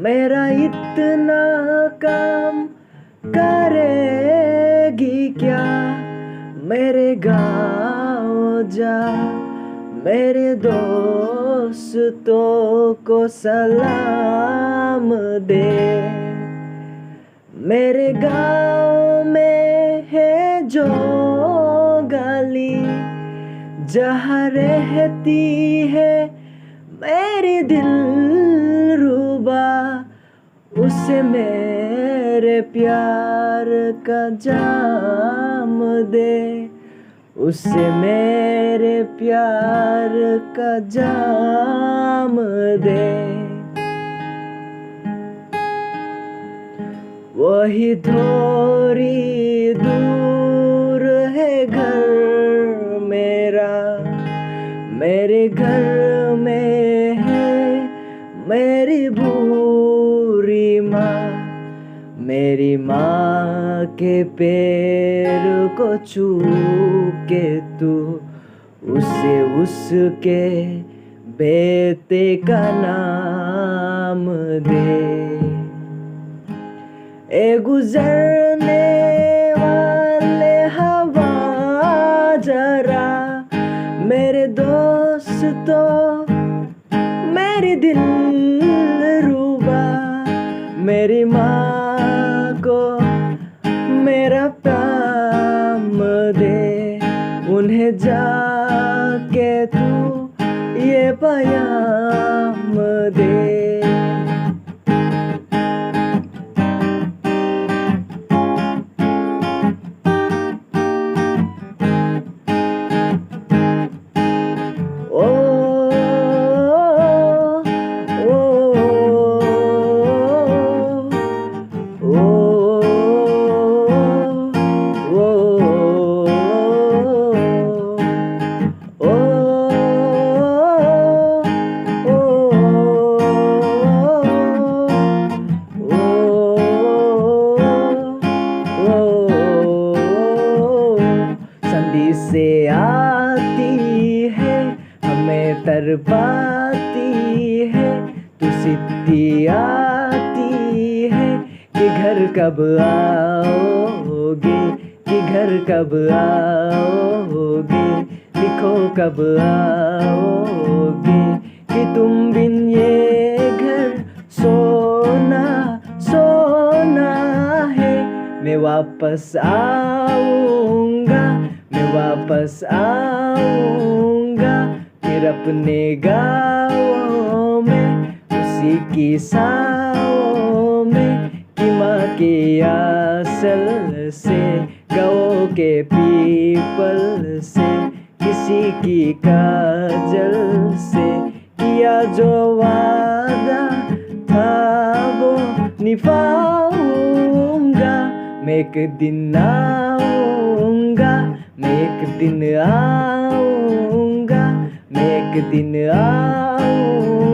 मेरा इतना काम करेगी क्या। मेरे गाँव जा, मेरे दोस्तों को सलाम दे। मेरे गाँव में है जो गली, जहाँ रहती है मेरी दिलरुबा, उसे मेरे प्यार का जाम दे। उसे मेरे प्यार का जाम दे। वही थोड़ी दूर है घर मेरा, मेरे घर में है मेरी बूढ़ी माँ। मेरी माँ के पैर को छू के तू उसे उसके बेटे का नाम दे। ए गुजरने वाले हवा जरा, मेरे दोस्तों मेरी दिलरुबा, मेरी माँ को मेरा प्याम दे। उन्हें जाके तू ये प्याम दे। से आती है हमें तरपाती है, तू सिद्धि आती है कि घर कब आओगे, कि घर कब आओगे, लिखो कब आओगे कि तुम बिन ये घर सोना सोना है। मैं वापस आऊँगा, मैं वापस आऊँगा फिर अपने गाँव में, उसी की छाँव में कि माँ के आंचल से, गाँव के पीपल से, किसी की काजल से किया जो वादा था वो निभाऊँगा। मैं एक दिन आऊँगा, मैं एक दिन आऊँगा, मैं एक दिन आऊँगा।